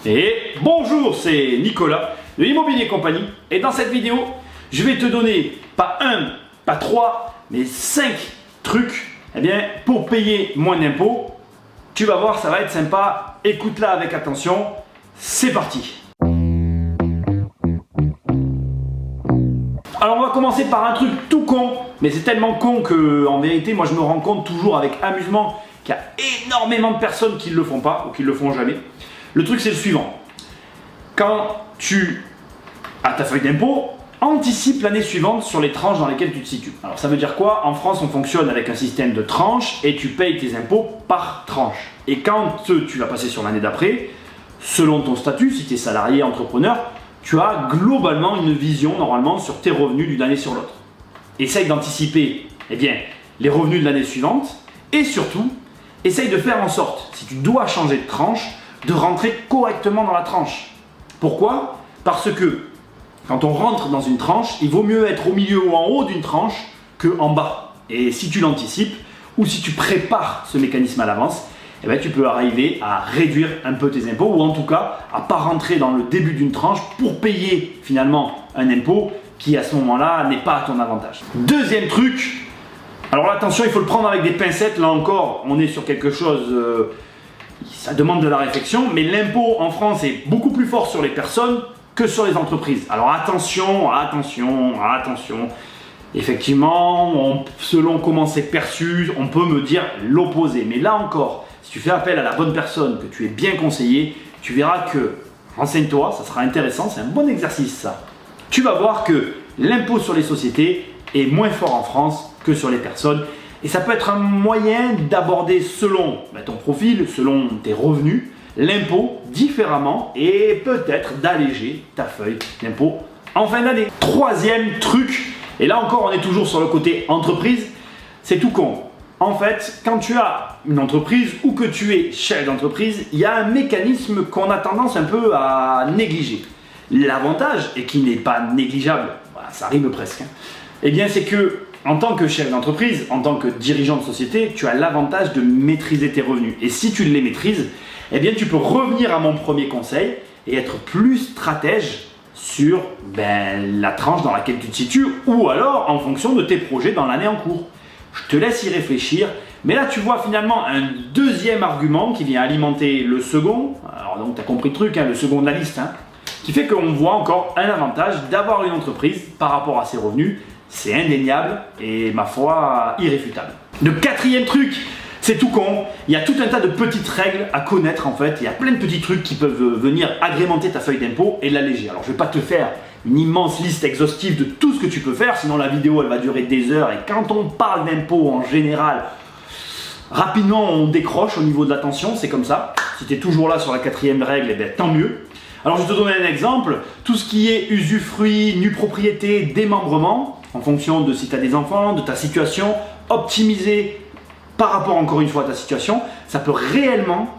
Et bonjour, c'est Nicolas de Immobilier Compagnie. Et dans cette vidéo, je vais te donner pas un, pas trois, mais 5 trucs pour payer moins d'impôts. Tu vas voir, ça va être sympa. Écoute-la avec attention. C'est parti. Alors on va commencer par un truc tout con, mais c'est tellement con que en vérité, moi je me rends compte toujours avec amusement qu'il y a énormément de personnes qui ne le font pas ou qui ne le font jamais. Le truc c'est le suivant. Quand tu as ta feuille d'impôt, anticipe l'année suivante sur les tranches dans lesquelles tu te situes. Alors ça veut dire quoi? En France on fonctionne avec un système de tranches et tu payes tes impôts par tranche. Et quand tu vas passer sur l'année d'après, selon ton statut, si tu es salarié, entrepreneur, tu as globalement une vision normalement sur tes revenus d'une année sur l'autre. Essaye d'anticiper les revenus de l'année suivante et surtout, essaye de faire en sorte, si tu dois changer de tranche, de rentrer correctement dans la tranche. Pourquoi? Parce que quand on rentre dans une tranche, il vaut mieux être au milieu ou en haut d'une tranche qu'en bas. Et si tu l'anticipes ou si tu prépares ce mécanisme à l'avance, tu peux arriver à réduire un peu tes impôts ou en tout cas à ne pas rentrer dans le début d'une tranche pour payer finalement un impôt qui à ce moment-là n'est pas à ton avantage. Deuxième truc, alors là, attention, il faut le prendre avec des pincettes. Là encore, on est sur quelque chose, ça demande de la réflexion, mais l'impôt en France est beaucoup plus fort sur les personnes que sur les entreprises. Alors attention. Effectivement, selon comment c'est perçu, on peut me dire l'opposé. Mais là encore, si tu fais appel à la bonne personne, que tu es bien conseillé, tu verras que, renseigne-toi, ça sera intéressant, c'est un bon exercice ça. Tu vas voir que l'impôt sur les sociétés est moins fort en France que sur les personnes. Et ça peut être un moyen d'aborder selon ton profil, selon tes revenus, l'impôt différemment et peut-être d'alléger ta feuille d'impôt en fin d'année. Troisième truc, et là encore on est toujours sur le côté entreprise, c'est tout con. En fait, quand tu as une entreprise ou que tu es chef d'entreprise, il y a un mécanisme qu'on a tendance un peu à négliger. L'avantage, et qui n'est pas négligeable, voilà, ça rime presque, c'est que en tant que chef d'entreprise, en tant que dirigeant de société, tu as l'avantage de maîtriser tes revenus. Et si tu les maîtrises, tu peux revenir à mon premier conseil et être plus stratège sur la tranche dans laquelle tu te situes ou alors en fonction de tes projets dans l'année en cours. Je te laisse y réfléchir, mais là tu vois finalement un deuxième argument qui vient alimenter le second. Alors donc tu as compris le truc, le second de la liste, qui fait qu'on voit encore un avantage d'avoir une entreprise par rapport à ses revenus. C'est indéniable et ma foi irréfutable. Le quatrième truc, c'est tout con. Il y a tout un tas de petites règles à connaître en fait. Il y a plein de petits trucs qui peuvent venir agrémenter ta feuille d'impôt et l'alléger. Alors je ne vais pas te faire une immense liste exhaustive de tout ce que tu peux faire, sinon la vidéo elle va durer des heures et quand on parle d'impôt en général, rapidement on décroche au niveau de l'attention, c'est comme ça. Si tu es toujours là sur la quatrième règle, tant mieux. Alors je vais te donner un exemple. Tout ce qui est usufruit, nue propriété, démembrement, en fonction de si tu as des enfants, de ta situation, optimiser par rapport encore une fois à ta situation, ça peut réellement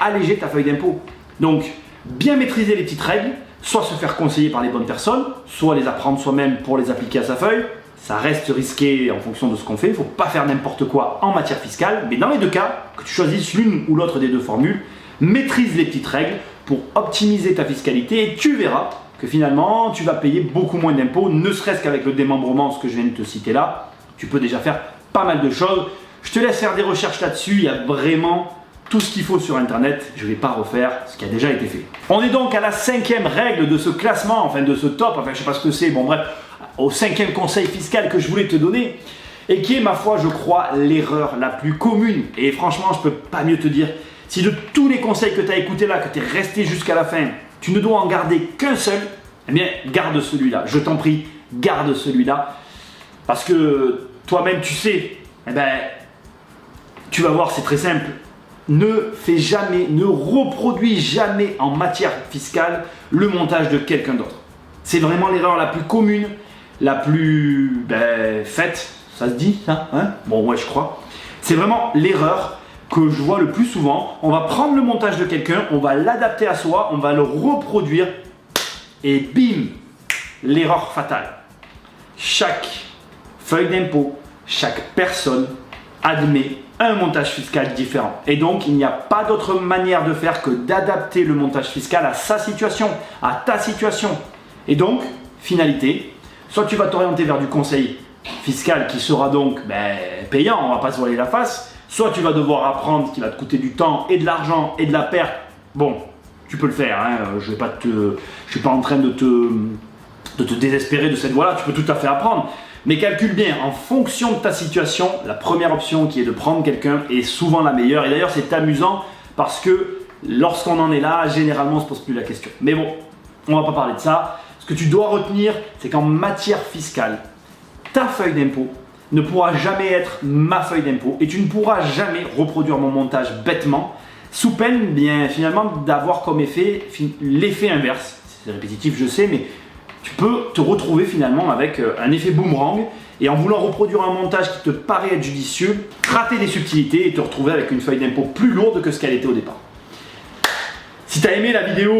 alléger ta feuille d'impôt. Donc, bien maîtriser les petites règles, soit se faire conseiller par les bonnes personnes, soit les apprendre soi-même pour les appliquer à sa feuille. Ça reste risqué en fonction de ce qu'on fait, il ne faut pas faire n'importe quoi en matière fiscale, mais dans les deux cas, que tu choisisses l'une ou l'autre des deux formules, maîtrise les petites règles pour optimiser ta fiscalité et tu verras que finalement tu vas payer beaucoup moins d'impôts, ne serait-ce qu'avec le démembrement, ce que je viens de te citer là, tu peux déjà faire pas mal de choses. Je te laisse faire des recherches là-dessus, il y a vraiment tout ce qu'il faut sur internet, je ne vais pas refaire ce qui a déjà été fait. On est donc à la 5e règle de ce classement, de ce top, je ne sais pas ce que c'est, au 5e conseil fiscal que je voulais te donner, et qui est ma foi, je crois, l'erreur la plus commune. Et franchement, je ne peux pas mieux te dire, si de tous les conseils que tu as écoutés là, que tu es resté jusqu'à la fin, tu ne dois en garder qu'un seul, garde celui-là. Je t'en prie, garde celui-là. Parce que toi-même, tu sais, tu vas voir, c'est très simple. Ne reproduis jamais en matière fiscale le montage de quelqu'un d'autre. C'est vraiment l'erreur la plus commune, la plus faite. Ça se dit, ça, Bon, ouais, je crois. C'est vraiment l'erreur que je vois le plus souvent. On va prendre le montage de quelqu'un, on va l'adapter à soi, on va le reproduire et bim, l'erreur fatale. Chaque feuille d'impôt, chaque personne admet un montage fiscal différent. Et donc, il n'y a pas d'autre manière de faire que d'adapter le montage fiscal à sa situation, à ta situation. Et donc, finalité, soit tu vas t'orienter vers du conseil fiscal qui sera donc payant, on va pas se voiler la face, soit tu vas devoir apprendre qui va te coûter du temps et de l'argent et de la perte. Bon, tu peux le faire, hein. Je suis pas en train de te désespérer de cette voie-là, tu peux tout à fait apprendre. Mais calcule bien, en fonction de ta situation, la première option qui est de prendre quelqu'un est souvent la meilleure. Et d'ailleurs, c'est amusant parce que lorsqu'on en est là, généralement, on ne se pose plus la question. Mais bon, on ne va pas parler de ça. Ce que tu dois retenir, c'est qu'en matière fiscale, ta feuille d'impôt ne pourra jamais être ma feuille d'impôt et tu ne pourras jamais reproduire mon montage bêtement, sous peine finalement d'avoir comme effet l'effet inverse. C'est répétitif, je sais, mais tu peux te retrouver finalement avec un effet boomerang et en voulant reproduire un montage qui te paraît être judicieux, rater des subtilités et te retrouver avec une feuille d'impôt plus lourde que ce qu'elle était au départ. Si tu as aimé la vidéo,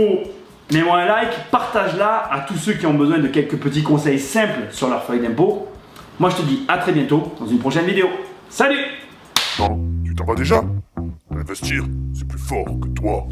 mets-moi un like, partage-la à tous ceux qui ont besoin de quelques petits conseils simples sur leur feuille d'impôt. Moi je te dis à très bientôt dans une prochaine vidéo. Salut! Non, tu t'en vas déjà? Investir, c'est plus fort que toi.